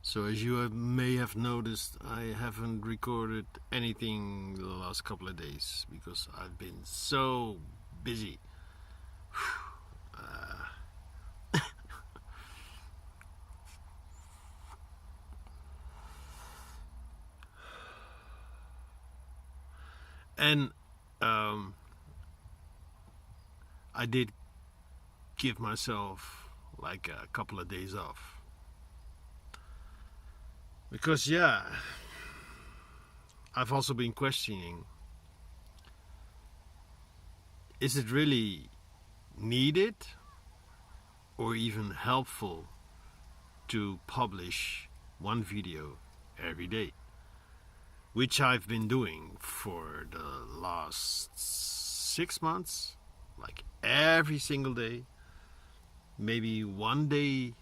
So as you may have noticed, I haven't recorded anything the last couple of days because I've been so busy. And I did give myself like a couple of days off. Because I've also been questioning, is it really needed or even helpful to publish one video every day? Which I've been doing for the last 6 months, like every single day. Maybe one day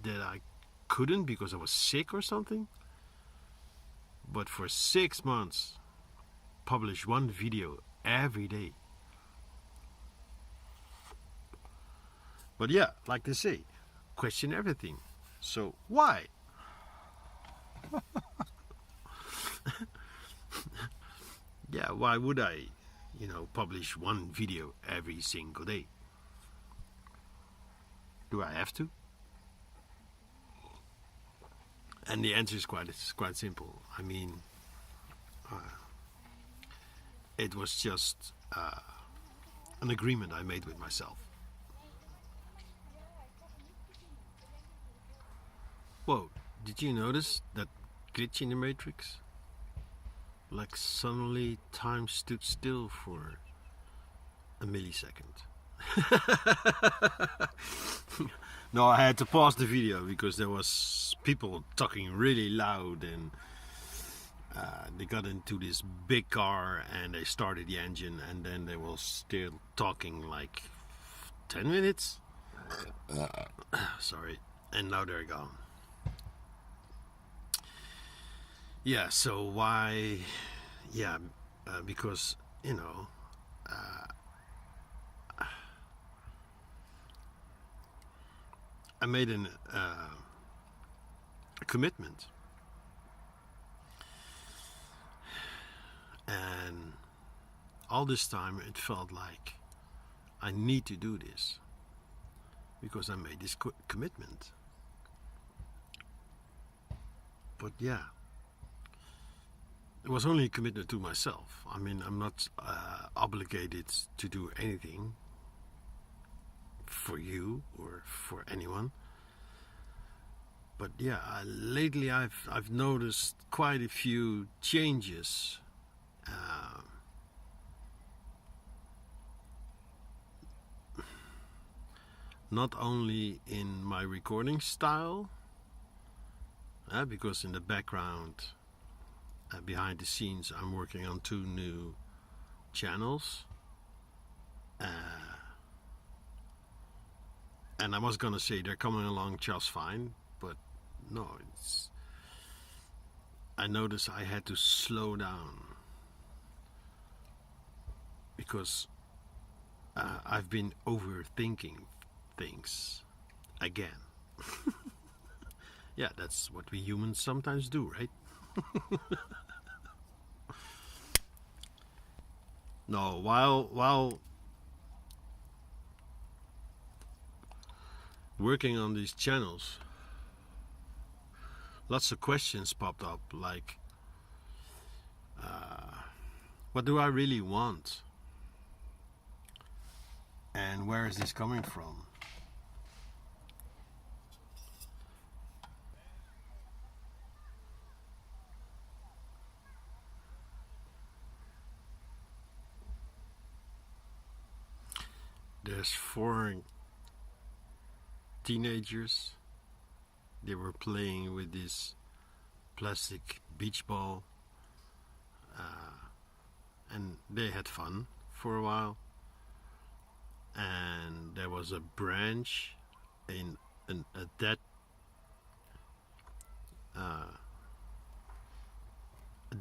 that I couldn't because I was sick or something. But for 6 months, publish one video every day. But yeah, like they say, question everything. So why? Yeah, why would I, publish one video every single day? Do I have to? And the answer is quite simple. I mean, it was just an agreement I made with myself. Whoa, did you notice that glitch in the Matrix? Like suddenly time stood still for a millisecond. No, I had to pause the video because there was people talking really loud, and they got into this big car and they started the engine, and then they were still talking like 10 minutes. Sorry. And now they're gone. Yeah, so why? Yeah, because, I made a commitment. And all this time it felt like I need to do this because I made this commitment. But yeah, it was only a commitment to myself. I mean, I'm not obligated to do anything for you or for anyone. But yeah, lately I've noticed quite a few changes. Not only in my recording style, because in the background, behind the scenes, I'm working on 2 new channels. And I was gonna say they're coming along just fine, but no, I noticed I had to slow down because I've been overthinking things again. Yeah, that's what we humans sometimes do, right? No, while working on these channels, lots of questions popped up, like, what do I really want? And where is this coming from? There's 4 teenagers. They were playing with this plastic beach ball, and they had fun for a while. And there was a branch in a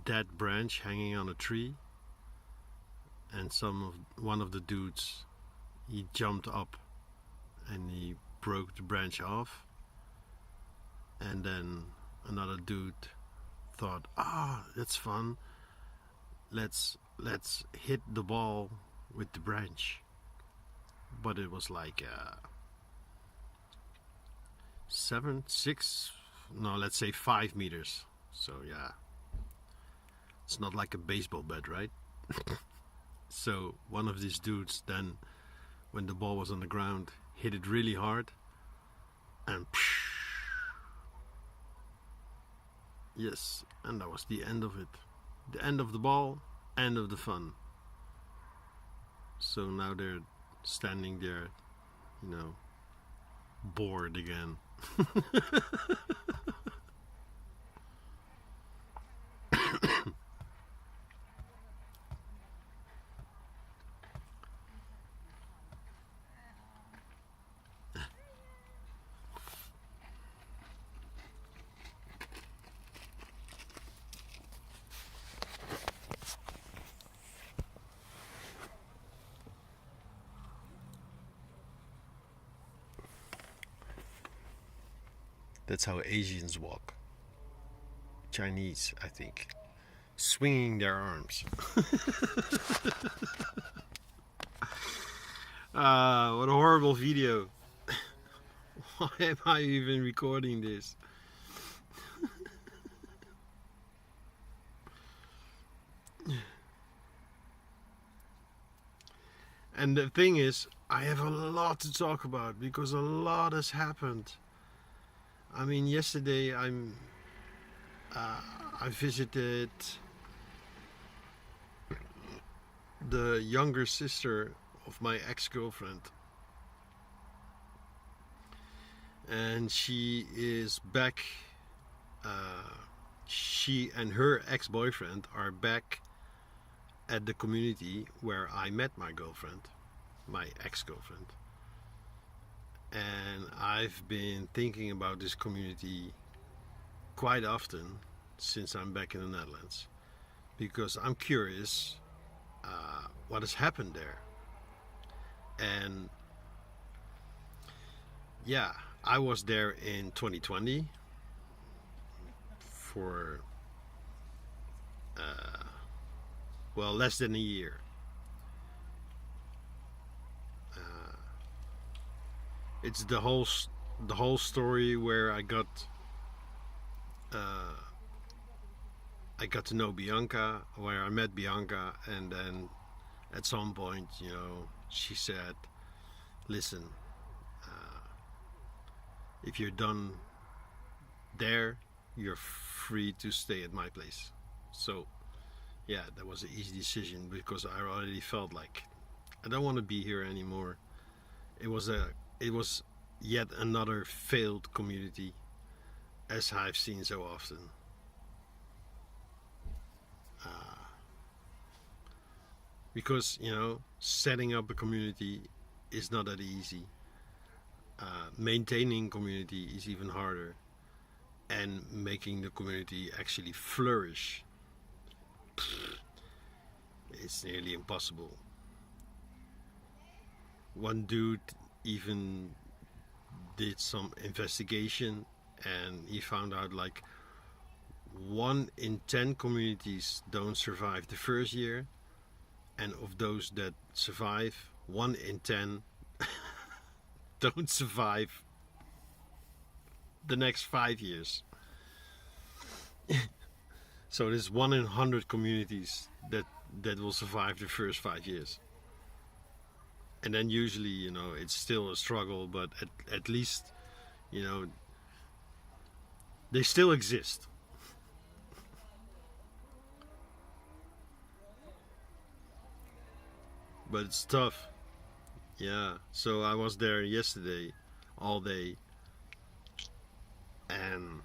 dead branch hanging on a tree, and one of the dudes, he jumped up and he broke the branch off, and and then another dude thought, that's fun. Let's hit the ball with the branch. But it was like 5 meters. So yeah, it's not like a baseball bat, right? So one of these dudes then, when the ball was on the ground, hit it really hard, and yes, and that was the end of it. The end of the ball, end of the fun. So now they're standing there, bored again. That's how Asians walk. Chinese, I think. Swinging their arms. What a horrible video. Why am I even recording this? And the thing is, I have a lot to talk about because a lot has happened. I mean, yesterday I visited the younger sister of my ex-girlfriend, and she is back. She and her ex-boyfriend are back at the community where I met my girlfriend, my ex-girlfriend. And I've been thinking about this community quite often since I'm back in the Netherlands, because I'm curious what has happened there. And yeah, I was there in 2020 for less than a year. It's the whole story where I got to know Bianca, where I met Bianca, and then at some point, she said, "Listen, if you're done there, you're free to stay at my place." So yeah, that was an easy decision because I already felt like I don't want to be here anymore. It was yet another failed community, as I've seen so often. Because setting up a community is not that easy. Maintaining community is even harder, and making the community actually flourish, it's nearly impossible. One dude even did some investigation, and he found out like 1 in 10 communities don't survive the first year, and of those that survive, 1 in 10 don't survive the next 5 years. So there's 1 in 100 communities that will survive the first 5 years. And then usually, it's still a struggle, but at least, they still exist. But it's tough. Yeah, so I was there yesterday all day, and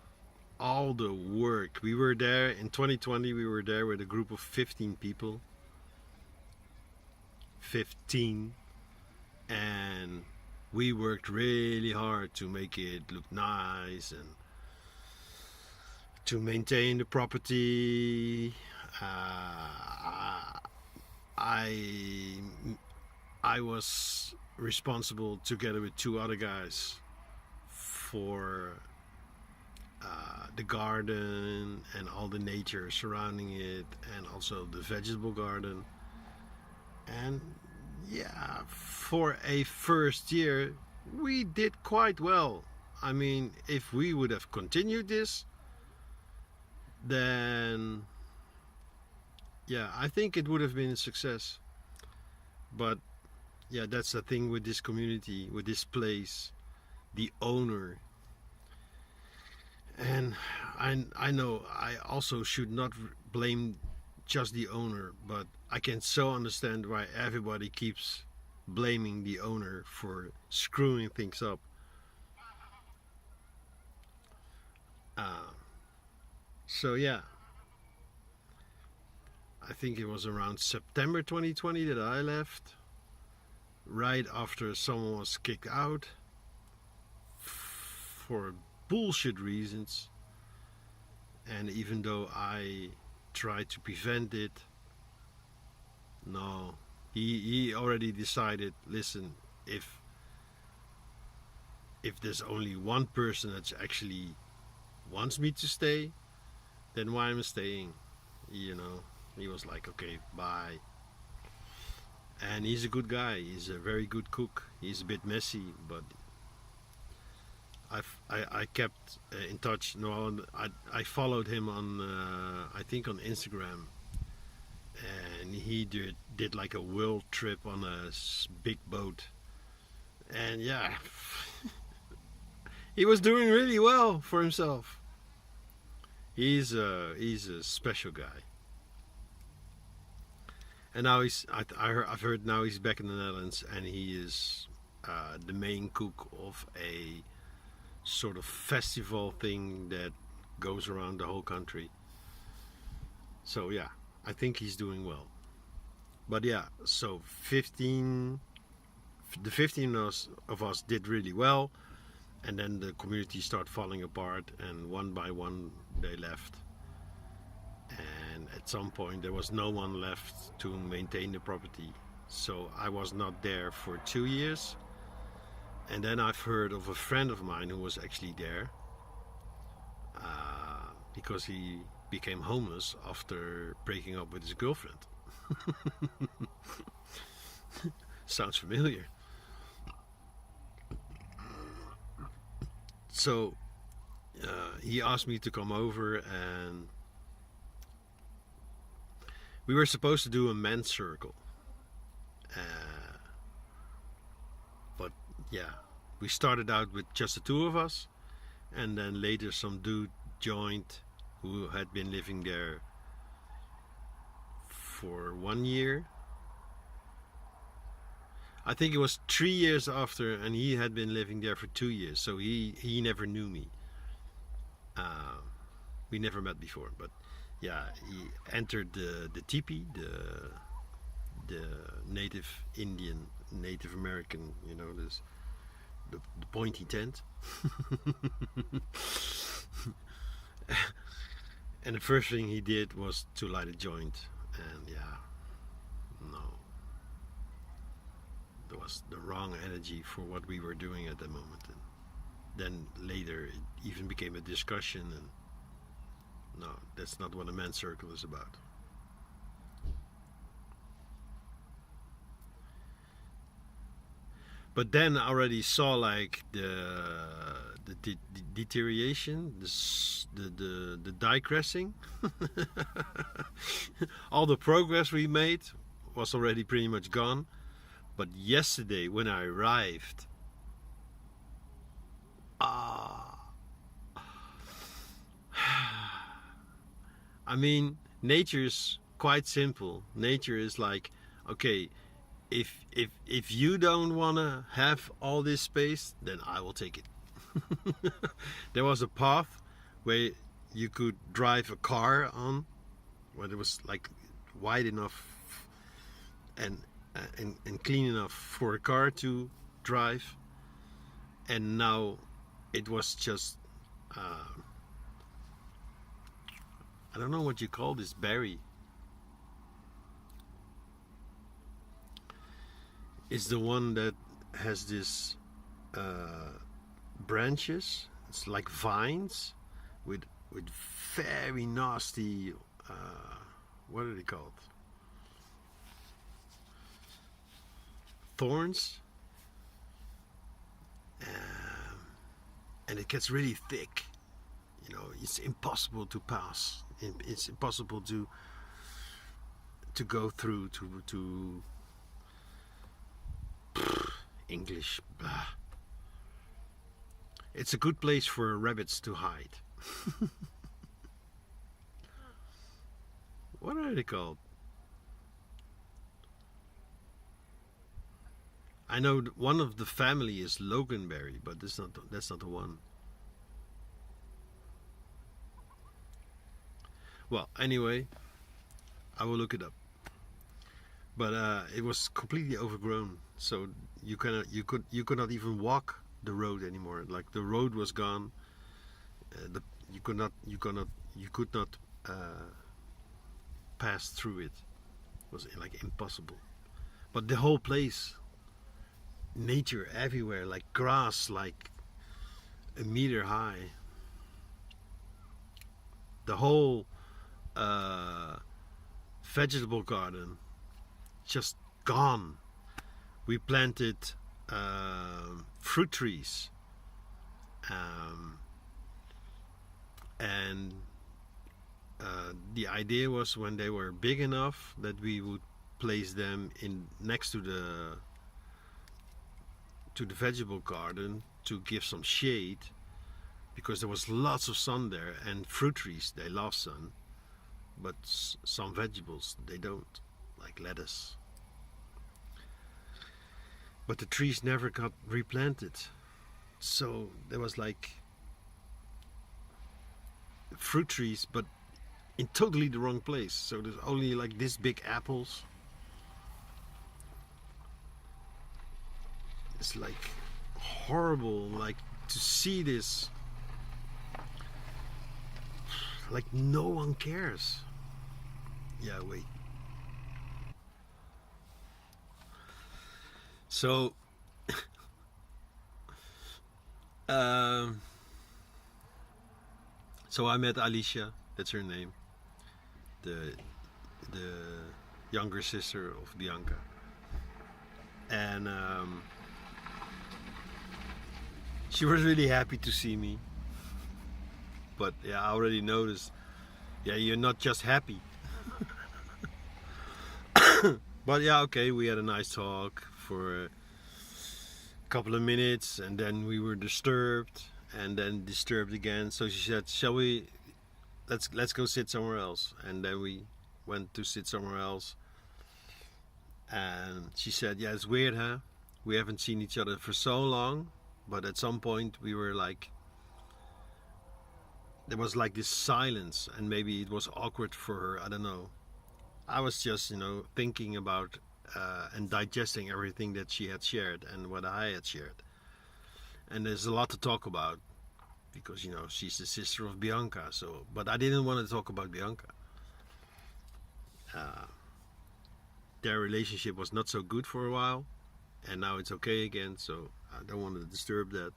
all the work. We were there in 2020, we were there with a group of 15 people. 15. And we worked really hard to make it look nice and to maintain the property. I was responsible together with 2 other guys for the garden and all the nature surrounding it, and also the vegetable garden. And yeah, for a first year, we did quite well. I mean, if we would have continued this, then yeah, I think it would have been a success. But yeah, that's the thing with this community, with this place, the owner. And I know I also should not blame just the owner, but I can so understand why everybody keeps blaming the owner for screwing things up. So yeah, I think it was around September 2020 that I left, right after someone was kicked out for bullshit reasons. And even though I tried to prevent it, no, he already decided, listen, if there's only one person that actually wants me to stay, then why am I staying? You know, he was like, okay, bye. And he's a good guy. He's a very good cook. He's a bit messy, but I kept in touch. No, I followed him on I think on Instagram, and he did like a world trip on a big boat, and yeah, he was doing really well for himself. He's a special guy. And now I've heard now he's back in the Netherlands, and he is the main cook of a sort of festival thing that goes around the whole country. So yeah, I think he's doing well. But yeah, so the 15 of us did really well, and then the community started falling apart, and one by one they left. And at some point there was no one left to maintain the property, so I was not there for 2 years. And then I've heard of a friend of mine who was actually there because he became homeless after breaking up with his girlfriend. Sounds familiar. So he asked me to come over, and we were supposed to do a men's circle. But yeah, we started out with just the two of us, and then later some dude joined who had been living there for 1 year. I think it was 3 years after, and he had been living there for 2 years, so he never knew me. We never met before, but yeah, he entered the teepee, the native Indian, Native American, you know, this the pointy tent. And the first thing he did was to light a joint, and yeah, no, there was the wrong energy for what we were doing at that moment. And then later it even became a discussion, and no, that's not what a men's circle is about. But then I already saw like the deterioration, the digressing. All the progress we made was already pretty much gone. But yesterday when I arrived, I mean, nature's quite simple. Nature is like, okay, if you don't want to have all this space, then I will take it. There was a path where you could drive a car on, where it was like wide enough and clean enough for a car to drive, and now it was just I don't know what you call this berry. It's the one that has this branches. It's like vines with with very nasty, what are they called? Thorns. And it gets really thick. You know, it's impossible to pass. It's impossible to go through to English. Blah. It's a good place for rabbits to hide. What are they called? I know one of the family is Loganberry, but that's not the one. Well, anyway, I will look it up. But it was completely overgrown, so you could not even walk the road anymore. Like the road was gone. You could not pass through it. It was like impossible. But the whole place, nature everywhere, like grass, like a meter high. The whole vegetable garden just gone. We planted fruit trees, and the idea was when they were big enough that we would place them in next to the vegetable garden to give some shade, because there was lots of sun there, and fruit trees, they love sun, but some vegetables they don't, like lettuce. But the trees never got replanted, so there was like fruit trees, but in totally the wrong place. So there's only like this big apples. It's like horrible, like to see this. Like no one cares. Yeah, wait. So so I met Alicia, that's her name, the younger sister of Bianca, and she was really happy to see me. But yeah, I already noticed. Yeah, you're not just happy. But yeah, okay, we had a nice talk for a couple of minutes, and then we were disturbed, and then disturbed again. So she said, "Shall we? Let's go sit somewhere else." And then we went to sit somewhere else. And she said, "Yeah, it's weird, huh? We haven't seen each other for so long, but at some point we were like." There was like this silence, and maybe it was awkward for her, I don't know. I was just, thinking about and digesting everything that she had shared and what I had shared. And there's a lot to talk about, because, she's the sister of Bianca, so, but I didn't want to talk about Bianca. Their relationship was not so good for a while, and now it's okay again, so I don't want to disturb that.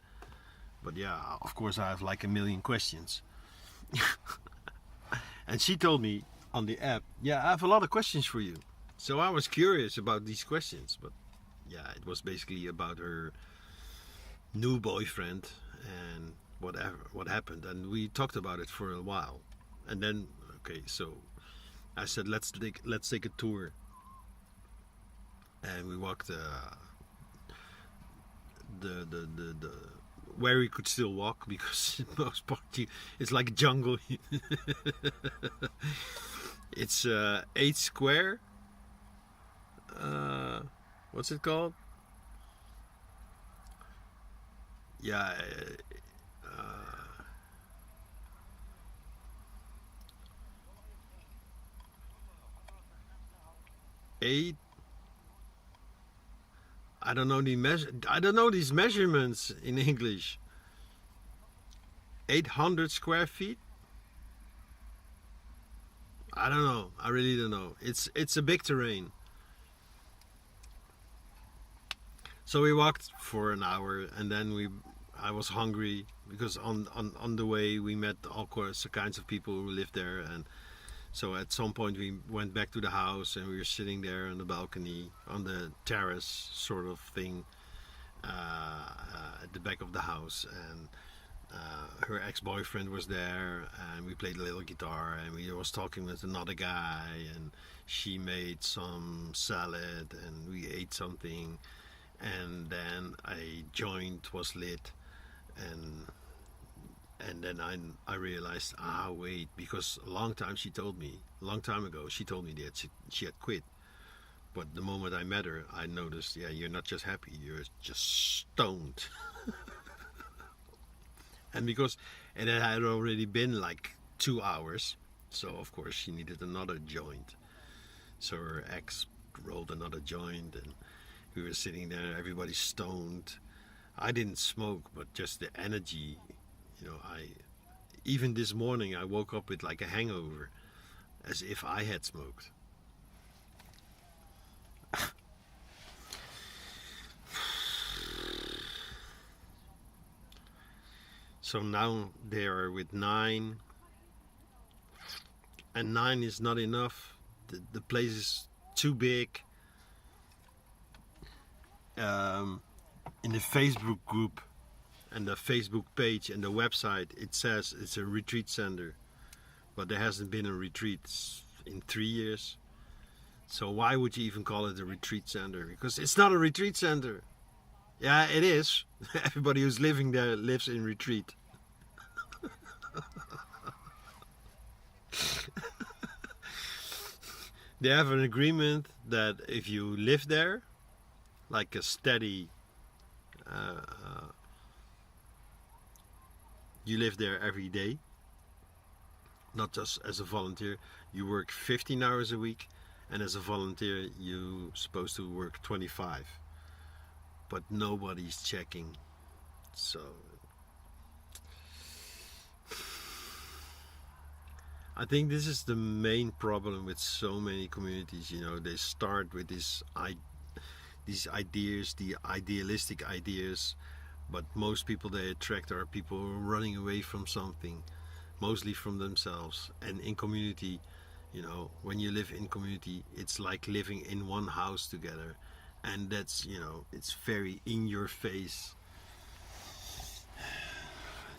But yeah, of course I have like a million questions. And she told me on the app, yeah, I have a lot of questions for you. So I was curious about these questions, but yeah, it was basically about her new boyfriend and what happened, and we talked about it for a while. And then, okay, so I said, let's take a tour, and we walked the where we could still walk, because in most part it's like a jungle. It's 8 square. What's it called? Yeah. 8. I don't know these measurements in English. 800 square feet. I don't know. I really don't know. It's a big terrain. So we walked for an hour, and then I was hungry because on the way we met all kinds of people who lived there, and so at some point we went back to the house and we were sitting there on the balcony on the terrace sort of thing at the back of the house, and her ex-boyfriend was there, and we played a little guitar, and we was talking with another guy, and she made some salad and we ate something, and then a joint was lit, and then I realized, wait, because a long time ago she told me that she had quit. But the moment I met her, I noticed, yeah, you're not just happy, you're just stoned. And because it had already been like 2 hours, so of course she needed another joint. So her ex rolled another joint, and we were sitting there, everybody stoned. I didn't smoke, but just the energy, even this morning I woke up with like a hangover, as if I had smoked. So now they are with 9, and 9 is not enough. The place is too big. In the Facebook group and the Facebook page and the website, it says it's a retreat center, but there hasn't been a retreat in 3 years. So why would you even call it a retreat center? Because it's not a retreat center. Yeah, it is. Everybody who's living there lives in retreat. They have an agreement that if you live there, like a steady, you live there every day, not just as a volunteer. You work 15 hours a week, and as a volunteer you're supposed to work 25. But nobody's checking. So I think this is the main problem with so many communities. They start with these ideas, the idealistic ideas, but most people they attract are people running away from something, mostly from themselves. And in community, when you live in community, it's like living in one house together, and that's, it's very in your face.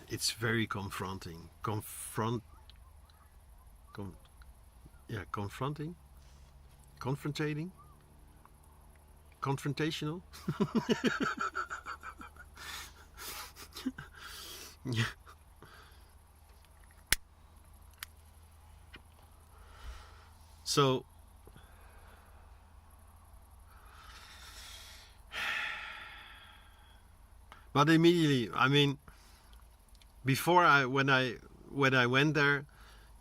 It's very confronting. Confrontating, confrontational. Yeah. So but immediately, before when I went there,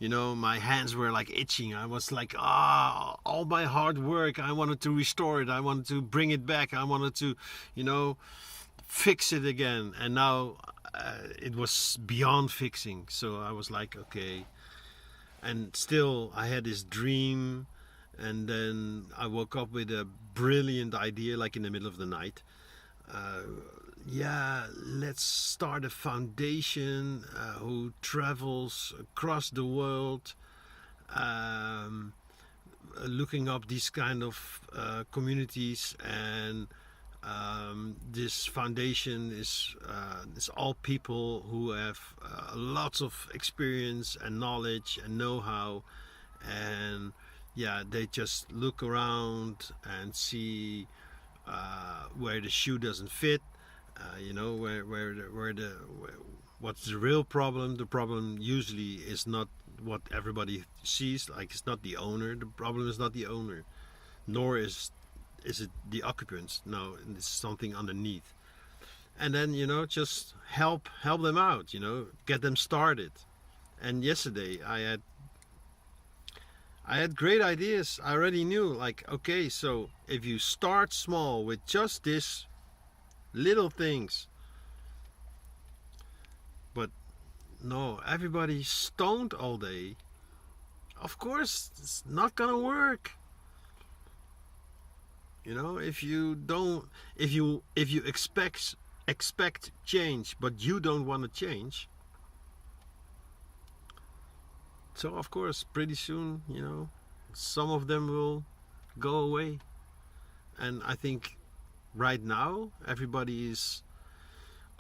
my hands were like itching. I was like, all my hard work, I wanted to restore it, I wanted to bring it back, I wanted to fix it again. And now it was beyond fixing. So I was like, okay. And still I had this dream, and then I woke up with a brilliant idea, like in the middle of the night. Let's start a foundation who travels across the world, looking up these kind of communities, and this foundation is all people who have lots of experience and knowledge and know-how, and they just look around and see where the shoe doesn't fit, what's the real problem. The problem usually is not what everybody sees, like it's not the owner. The problem is not the owner, nor is it the occupants. No, it's something underneath. And then just help them out, get them started. And yesterday I had great ideas. I already knew, like, okay, so if you start small with just this little things. But no, everybody's stoned all day. Of course, it's not gonna work. If you expect expect change, but you don't want to change. So of course, pretty soon, some of them will go away. And I think right now everybody is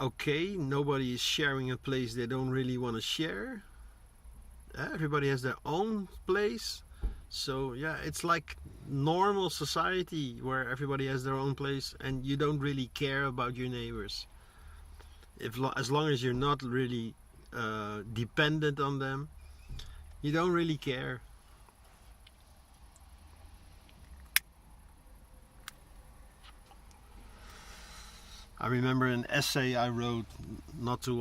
okay. Nobody is sharing a place they don't really want to share. Everybody has their own place. So yeah, it's like normal society where everybody has their own place and you don't really care about your neighbors. As long as you're not really dependent on them, you don't really care. I remember an essay I wrote not too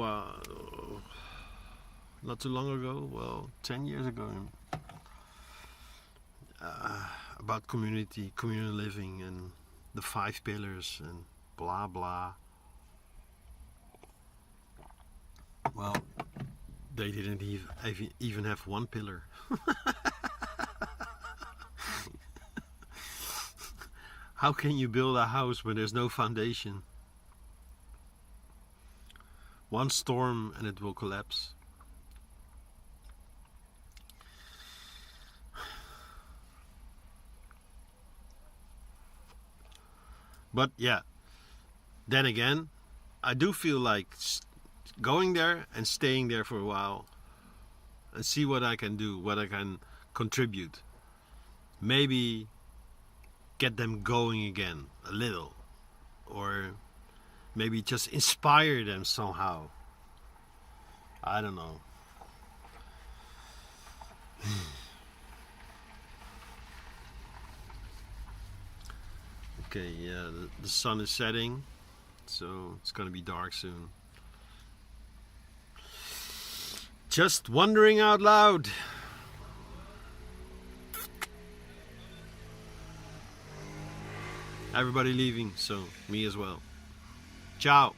long ago, well, 10 years ago, about communal living and the 5 pillars and blah blah. Well, they didn't even have 1 pillar. How can you build a house when there's no foundation? One storm and it will collapse. But yeah, then again, I do feel like going there and staying there for a while and see what I can do, what I can contribute. Maybe get them going again a little, or maybe just inspire them somehow. I don't know. Okay, yeah, the sun is setting, so it's gonna be dark soon. Just wondering out loud. Everybody leaving, so me as well. Ciao.